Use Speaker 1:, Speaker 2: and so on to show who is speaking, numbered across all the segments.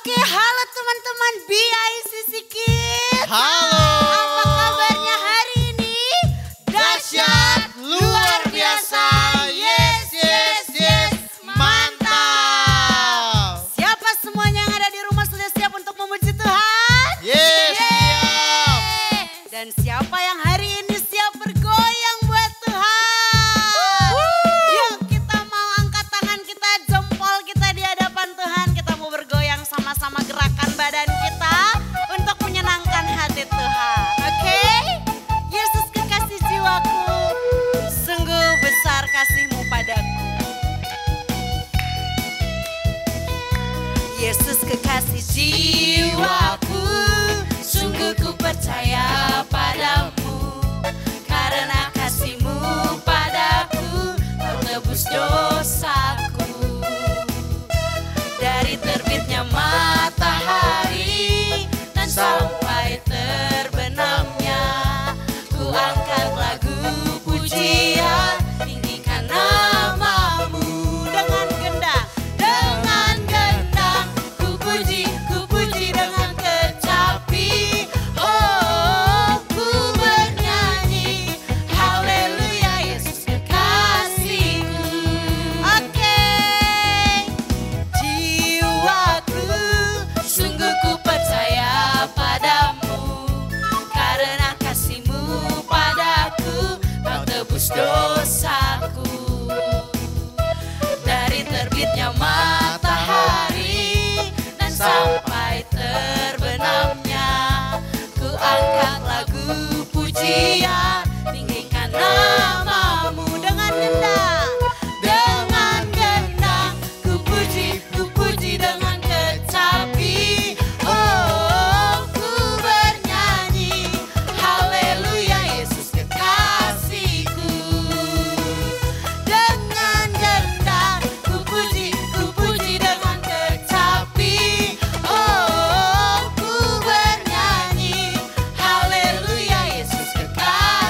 Speaker 1: Oke, halo teman-teman BICC Kids.
Speaker 2: Halo.
Speaker 1: Apa kabarnya hari ini?
Speaker 2: Dahsyat, luar biasa. Yes, yes, yes. Mantap.
Speaker 1: Siapa semuanya yang ada di rumah sudah siap untuk memuji Tuhan?
Speaker 2: Yes, siap.
Speaker 1: Dan siapa yang hari ini siap bergoyang buat Tuhan? Yuk kita mau angkat tangan kita, jempol kita di hadapan Tuhan. Kita mau bergoyang sama-sama, gerakan badan kita untuk menyenangkan hati Tuhan. Oke? Yesus kekasih jiwaku, sungguh besar kasih-Mu padaku. Yesus kekasih jiwaku, sungguh ku percaya padamu. Karena kasih-Mu padaku, Kau tebus dosaku. Dari terbitnya matahari dan sampai terbenamnya, ku angkat lagu pujian, tinggikan nama-Mu. Dengan gendang, ku puji dengan kecapi. Oh, ku bernyanyi, haleluya Yesus kekasihku. Oke, jiwaku, sungguh ku percaya padamu. Karena kasih-Mu padaku, Kau tebus dosaku. Dari terbitnya matahari dan sampai terbenamnya, ku angkat lagu pujian, tinggikan nama-Mu. Dengan gendang, ku puji dengan kecapi. Oh, ku bernyanyi, haleluya Yesus kekasihku. Dengan gendang, ku puji dengan kecapi. Oh, ku bernyanyi, haleluya Yesus kekasihku.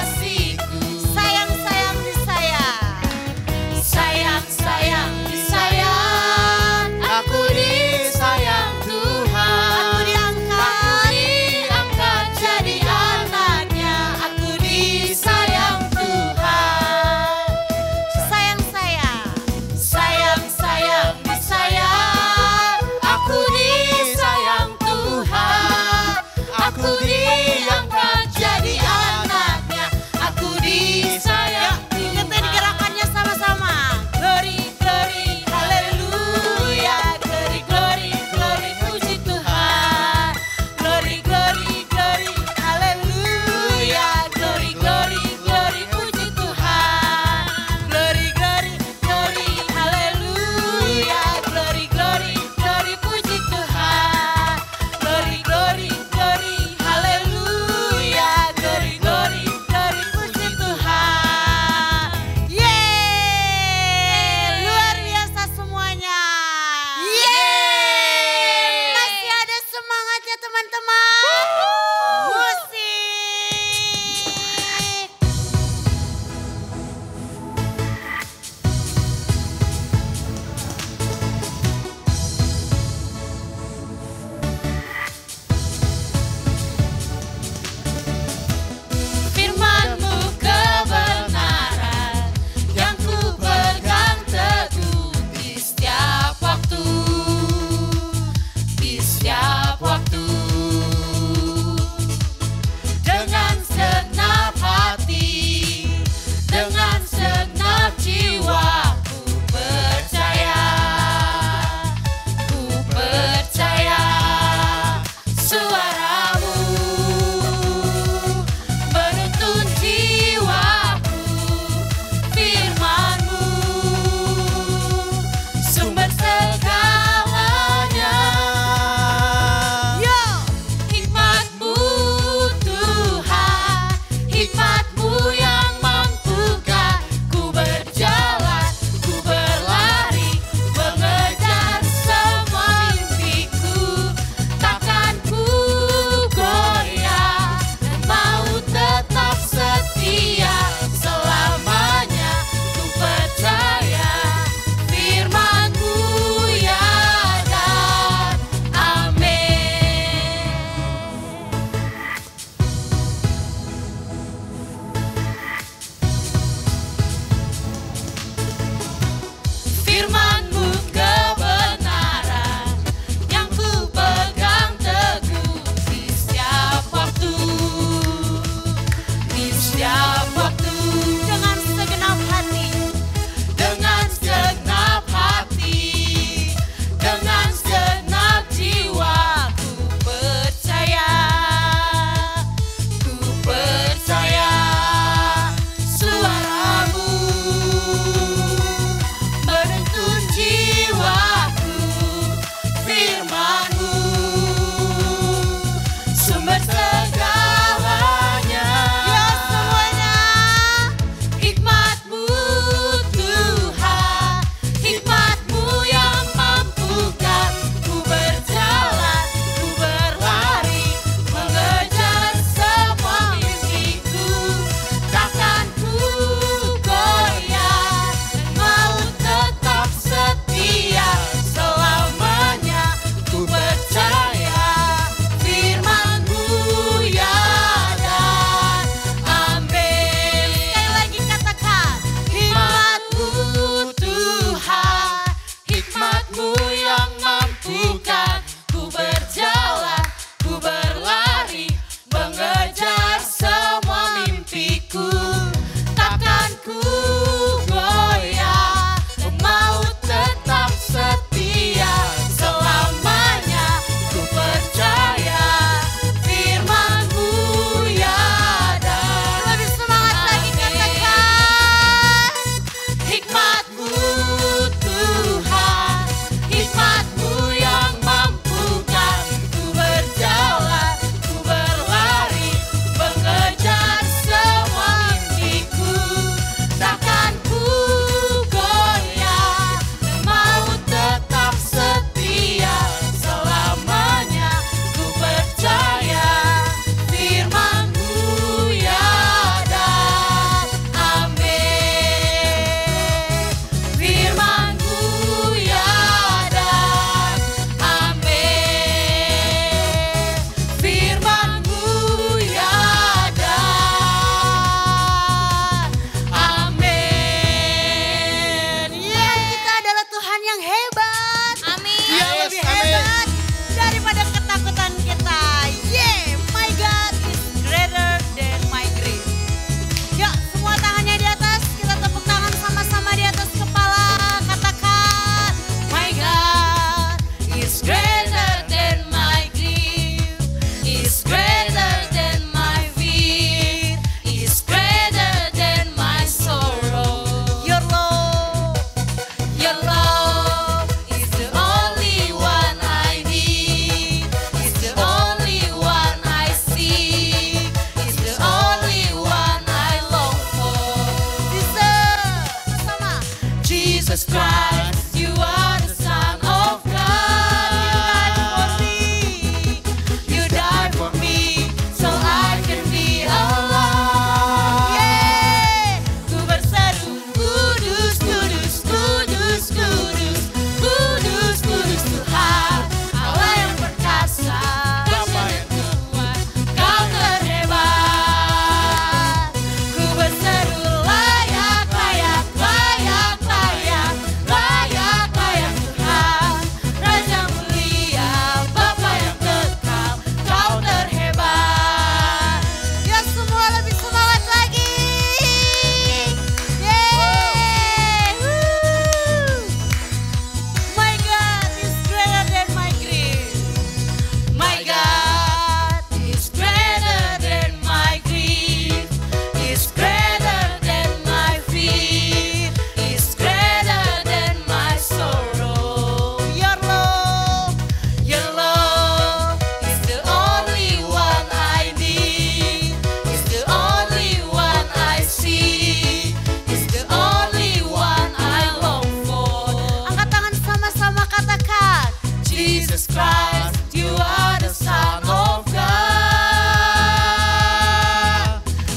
Speaker 1: Jesus Christ, you are the Son of God.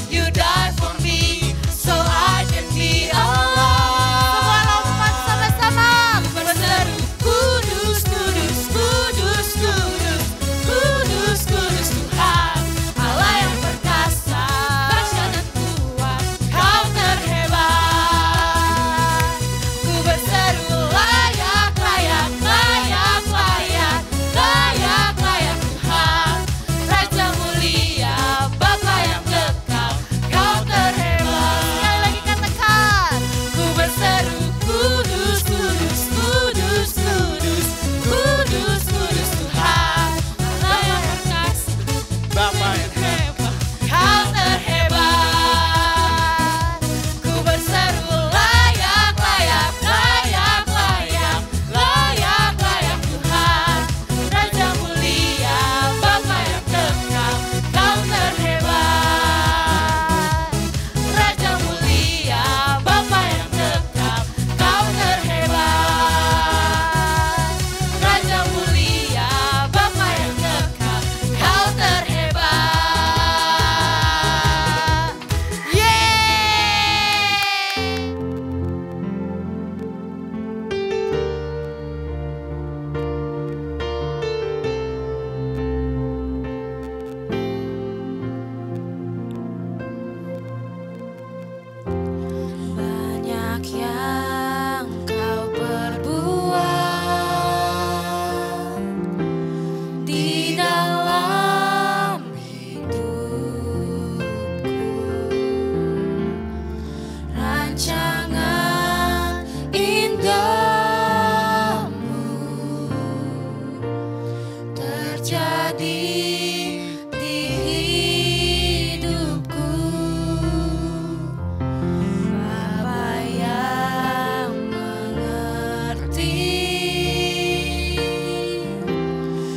Speaker 1: You died for me, so I can be alive. Semua lompat sama-sama. Berseru, kudus, kudus, kudus, kudus, kudus, kudus Tuhan, Allah yang perkasa, dahsyat dan kuat, Kau terhebat. Ku berseru layak, layak, layak, layak, layak, layak Tuhan, Raja mulia, Bapa yang kekal, Kau terhebat. Sekali lagi katakan, ku berseru kudus, kudus, kudus, kudus, kudus, kudus Tuhan, Allah yang perkasa,
Speaker 2: Bapa yang
Speaker 1: hebat, Kau terhebat. Ku berseru layak, layak, layak, layak, layak, layak Tuhan, Raja mulia, Bapa yang kekal, Kau terhebat. Raja mulia, Bapa yang kekal, Kau terhebat. Raja mulia, Bapa yang kekal, Kau terhebat. Yeay! Banyak yang Kau perbuat di dalam hidupku. Rancangan indahmu terjadi di hidupku. Bapa yang mengerti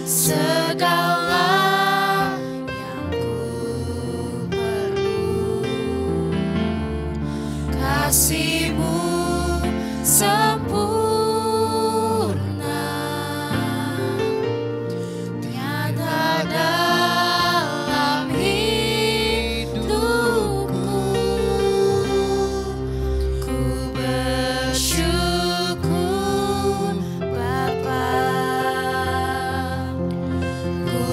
Speaker 1: segala yang ku perlu, kasih-Mu sempurna nyata dalam hidupku. Ku bersyukur Bapa, ku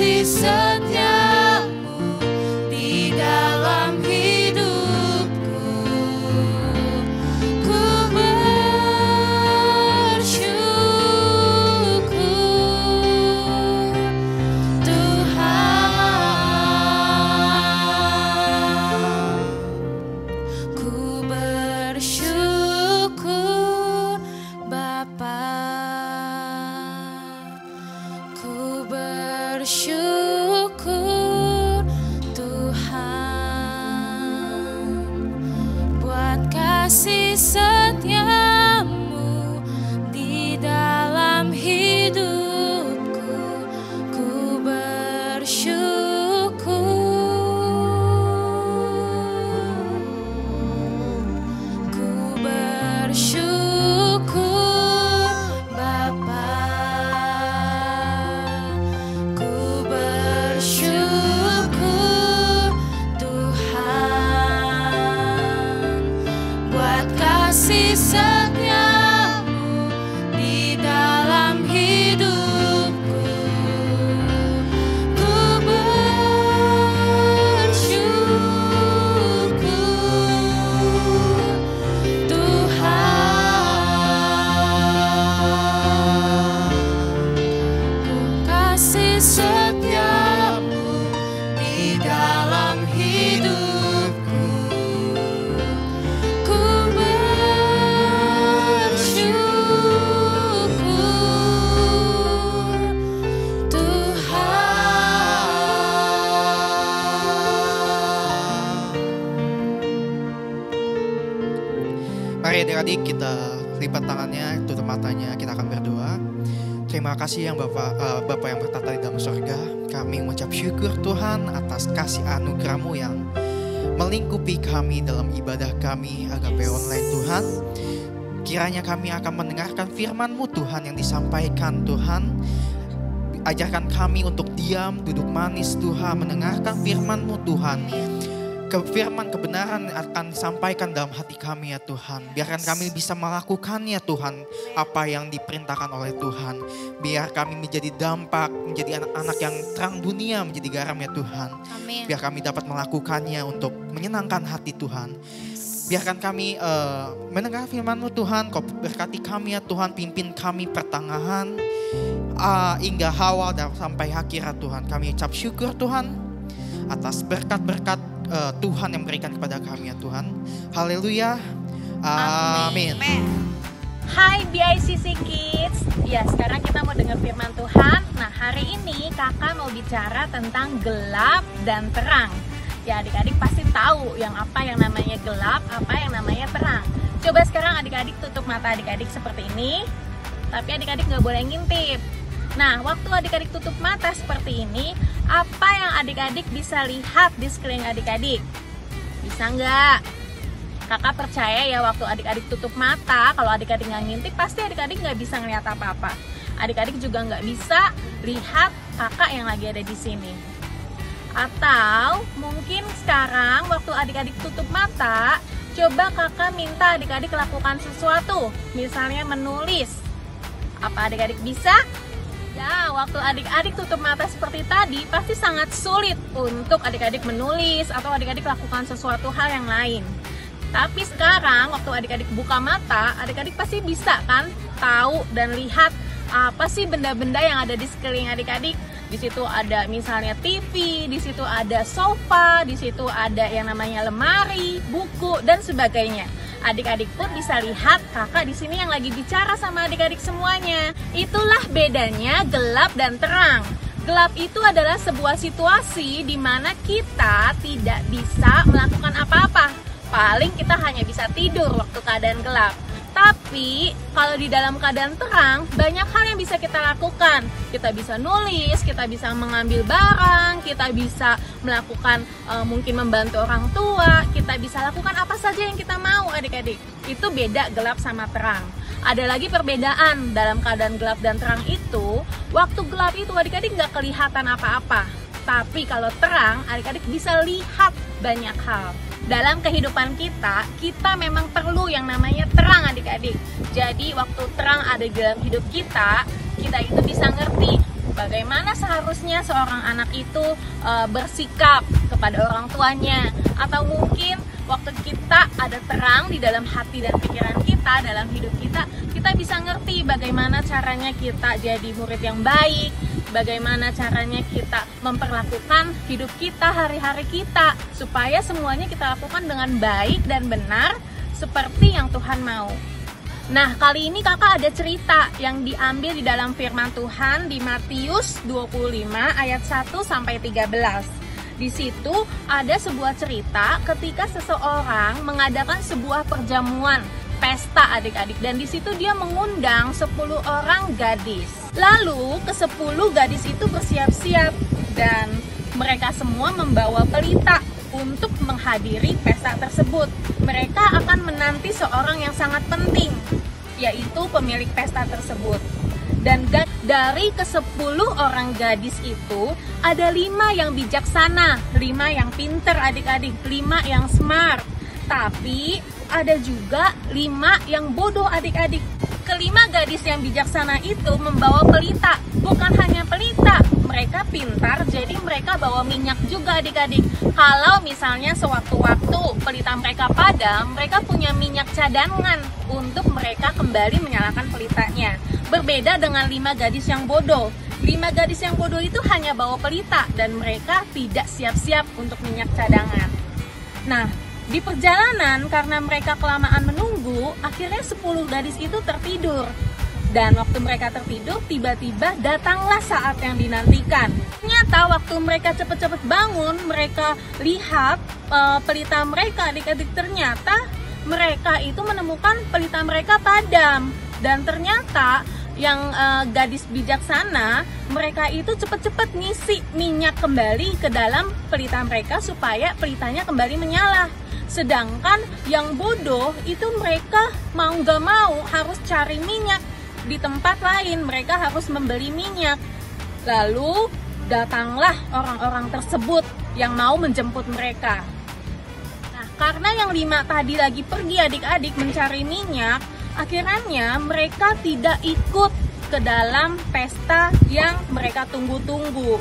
Speaker 3: kasih setiamu di dalam hidupku. Ku bersyukur Tuhan. Ku bersyukur Bapa. Ku bersyukur Tuhan buat kasih setiamu di dalam hidupku. Ku bersyukur. Ku bersyukur Bapa. Ku bersyukur Tuhan buat kasih setiamu di dalam hidupku. Ku bersyukur Tuhan. Ku kasih setiamu di dalam hidupku. Ku bersyukur Tuhan.
Speaker 2: Mari adik-adik kita lipat tangannya, tutup matanya, kita akan berdoa. Terima kasih yang Bapak yang bertata di dalam surga. Kami mengucap syukur Tuhan atas kasih anugerah-Mu yang melingkupi kami dalam ibadah kami Agape Online Tuhan. Kiranya kami akan mendengarkan firman-Mu Tuhan yang disampaikan Tuhan. Ajarkan kami untuk diam, duduk manis Tuhan, mendengarkan firman-Mu Tuhan. Firman kebenaran akan disampaikan dalam hati kami ya Tuhan. Biarkan kami bisa melakukannya Tuhan, apa yang diperintahkan oleh Tuhan. Biar kami menjadi dampak, menjadi anak-anak yang terang dunia, menjadi garam ya Tuhan.
Speaker 1: Amin.
Speaker 2: Biar kami dapat melakukannya untuk menyenangkan hati Tuhan. Biarkan kami mendengar firman-Mu Tuhan. Kau berkati kami ya Tuhan, pimpin kami pertengahan hingga awal dan sampai akhir ya Tuhan. Kami ucap syukur Tuhan atas berkat-berkat Tuhan yang berikan kepada kami ya Tuhan. Haleluya. Amin.
Speaker 4: Hai BICC Kids. Ya, sekarang kita mau dengar firman Tuhan. Nah, hari ini kakak mau bicara tentang gelap dan terang. Ya, adik-adik pasti tahu yang apa yang namanya gelap, apa yang namanya terang. Coba sekarang adik-adik tutup mata adik-adik seperti ini. Tapi adik-adik nggak boleh ngintip. Nah, waktu adik-adik tutup mata seperti ini, apa yang adik-adik bisa lihat di sekeliling adik-adik? Bisa nggak? Kakak percaya ya waktu adik-adik tutup mata, kalau adik-adik nggak ngintip, pasti adik-adik nggak bisa ngeliat apa-apa. Adik-adik juga nggak bisa lihat kakak yang lagi ada di sini. Atau mungkin sekarang waktu adik-adik tutup mata, coba kakak minta adik-adik lakukan sesuatu, misalnya menulis. Apa adik-adik bisa? Ya, waktu adik-adik tutup mata seperti tadi, pasti sangat sulit untuk adik-adik menulis atau adik-adik lakukan sesuatu hal yang lain. Tapi sekarang, waktu adik-adik buka mata, adik-adik pasti bisa kan tahu dan lihat apa sih benda-benda yang ada di sekeliling adik-adik. Di situ ada misalnya TV, di situ ada sofa, di situ ada yang namanya lemari, buku, dan sebagainya. Adik-adik pun bisa lihat kakak di sini yang lagi bicara sama adik-adik semuanya. Itulah bedanya gelap dan terang. Gelap itu adalah sebuah situasi di mana kita tidak bisa melakukan apa-apa. Paling kita hanya bisa tidur waktu keadaan gelap. Tapi kalau di dalam keadaan terang, banyak hal yang bisa kita lakukan. Kita bisa nulis, kita bisa mengambil barang, kita bisa melakukan mungkin membantu orang tua, kita bisa lakukan apa saja yang kita mau adik-adik. Itu beda gelap sama terang. Ada lagi perbedaan dalam keadaan gelap dan terang itu. Waktu gelap itu adik-adik nggak kelihatan apa-apa. Tapi kalau terang, adik-adik bisa lihat banyak hal. Dalam kehidupan kita, kita memang perlu yang namanya terang adik-adik. Jadi waktu terang ada di dalam hidup kita itu bisa ngerti bagaimana seharusnya seorang anak itu bersikap kepada orang tuanya, atau mungkin waktu kita ada terang di dalam hati dan pikiran kita, dalam hidup kita, kita bisa ngerti bagaimana caranya kita jadi murid yang baik, bagaimana caranya kita memperlakukan hidup kita, hari-hari kita, supaya semuanya kita lakukan dengan baik dan benar seperti yang Tuhan mau. Nah, kali ini kakak ada cerita yang diambil di dalam firman Tuhan di Matius 25 ayat 1 sampai 13. Di situ ada sebuah cerita ketika seseorang mengadakan sebuah perjamuan pesta adik-adik, dan di situ dia mengundang 10 orang gadis. Lalu ke-10 gadis itu bersiap-siap dan mereka semua membawa pelita untuk menghadiri pesta tersebut. Mereka akan menanti seorang yang sangat penting, yaitu pemilik pesta tersebut. Dan dari ke-10 orang gadis itu ada 5 yang bijaksana, 5 yang pinter adik-adik, 5 yang smart. Tapi ada juga 5 yang bodoh adik-adik. Kelima gadis yang bijaksana itu membawa pelita. Bukan hanya pelita, mereka pintar, jadi mereka bawa minyak juga adik-adik. Kalau misalnya sewaktu-waktu pelita mereka padam, mereka punya minyak cadangan untuk mereka kembali menyalakan pelitanya. Berbeda dengan 5 gadis yang bodoh. 5 gadis yang bodoh itu hanya bawa pelita dan mereka tidak siap-siap untuk minyak cadangan. Nah, di perjalanan karena mereka kelamaan menunggu, akhirnya 10 gadis itu tertidur. Dan waktu mereka tertidur, tiba-tiba datanglah saat yang dinantikan. Ternyata waktu mereka cepat-cepat bangun, mereka lihat pelita mereka adik-adik, ternyata mereka itu menemukan pelita mereka padam. Dan ternyata yang gadis bijaksana, mereka itu cepat-cepat ngisi minyak kembali ke dalam pelita mereka supaya pelitanya kembali menyala. Sedangkan yang bodoh itu mereka mau gak mau harus cari minyak di tempat lain, mereka harus membeli minyak. Lalu datanglah orang-orang tersebut yang mau menjemput mereka. Nah, karena yang 5 tadi lagi pergi adik-adik mencari minyak, akhirnya mereka tidak ikut ke dalam pesta yang mereka tunggu-tunggu.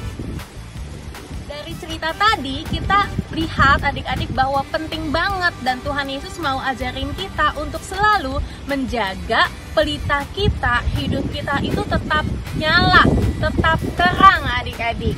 Speaker 4: Dari cerita tadi kita lihat adik-adik bahwa penting banget dan Tuhan Yesus mau ajarin kita untuk selalu menjaga pelita kita, hidup kita itu tetap nyala, tetap terang adik-adik.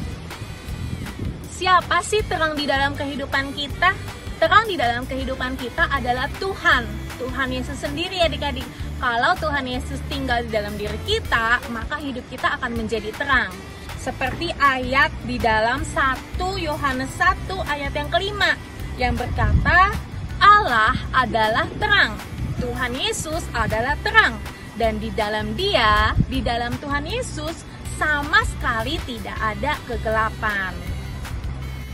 Speaker 4: Siapa sih terang di dalam kehidupan kita? Terang di dalam kehidupan kita adalah Tuhan. Tuhan Yesus sendiri adik-adik. Kalau Tuhan Yesus tinggal di dalam diri kita, maka hidup kita akan menjadi terang. Seperti ayat di dalam 1 Yohanes 1 ayat yang kelima yang berkata, Allah adalah terang, Tuhan Yesus adalah terang, dan di dalam Dia, di dalam Tuhan Yesus sama sekali tidak ada kegelapan.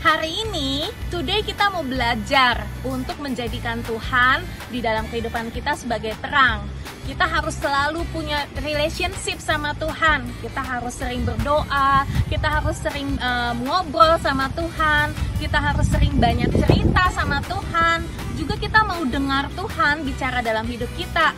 Speaker 4: Hari ini, today kita mau belajar untuk menjadikan Tuhan di dalam kehidupan kita sebagai terang. Kita harus selalu punya relationship sama Tuhan. Kita harus sering berdoa, kita harus sering ngobrol sama Tuhan, kita harus sering banyak cerita sama Tuhan. Juga kita mau dengar Tuhan bicara dalam hidup kita.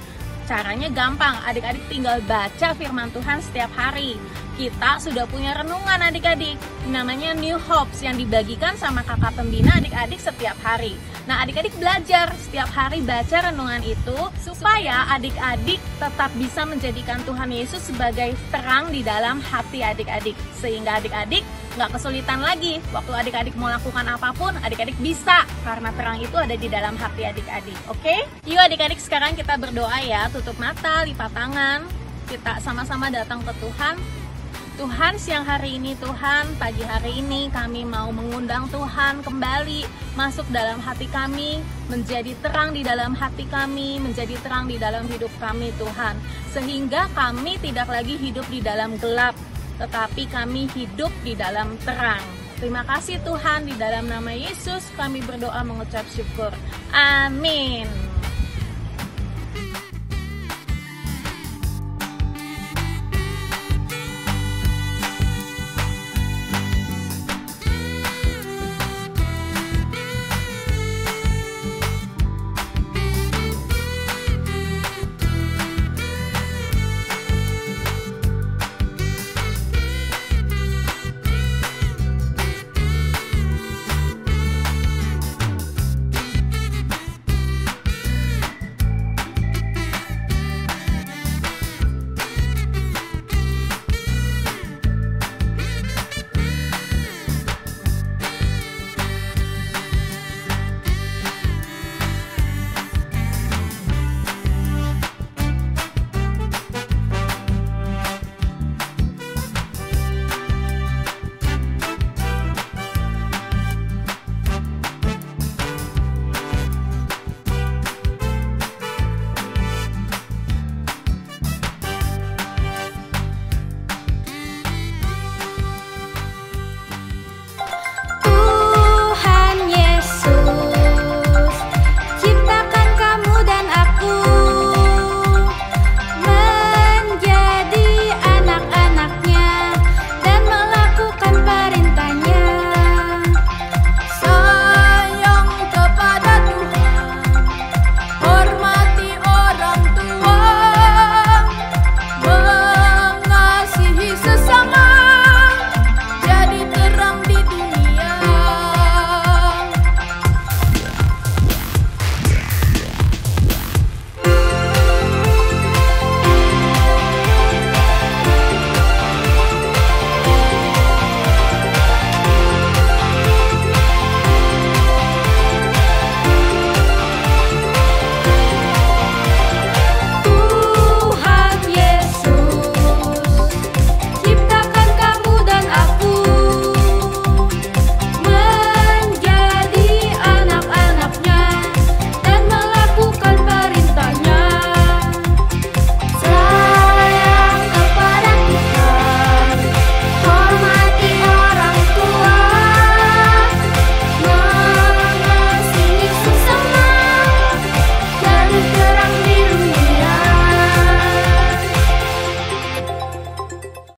Speaker 4: Caranya gampang, adik-adik tinggal baca firman Tuhan setiap hari. Kita sudah punya renungan adik-adik, namanya New Hopes yang dibagikan sama kakak pembina adik-adik setiap hari. Nah, adik-adik belajar setiap hari baca renungan itu supaya adik-adik tetap bisa menjadikan Tuhan Yesus sebagai terang di dalam hati adik-adik. Sehingga adik-adik nggak kesulitan lagi. Waktu adik-adik mau lakukan apapun, adik-adik bisa karena terang itu ada di dalam hati adik-adik. Oke? Yuk adik-adik, sekarang kita berdoa ya. Tutup mata, lipat tangan. Kita sama-sama datang ke Tuhan. Tuhan, siang hari ini Tuhan, pagi hari ini kami mau mengundang Tuhan kembali masuk dalam hati kami, menjadi terang di dalam hati kami, menjadi terang di dalam hidup kami Tuhan. Sehingga kami tidak lagi hidup di dalam gelap, tetapi kami hidup di dalam terang. Terima kasih Tuhan, di dalam nama Yesus kami berdoa mengucap syukur. Amin.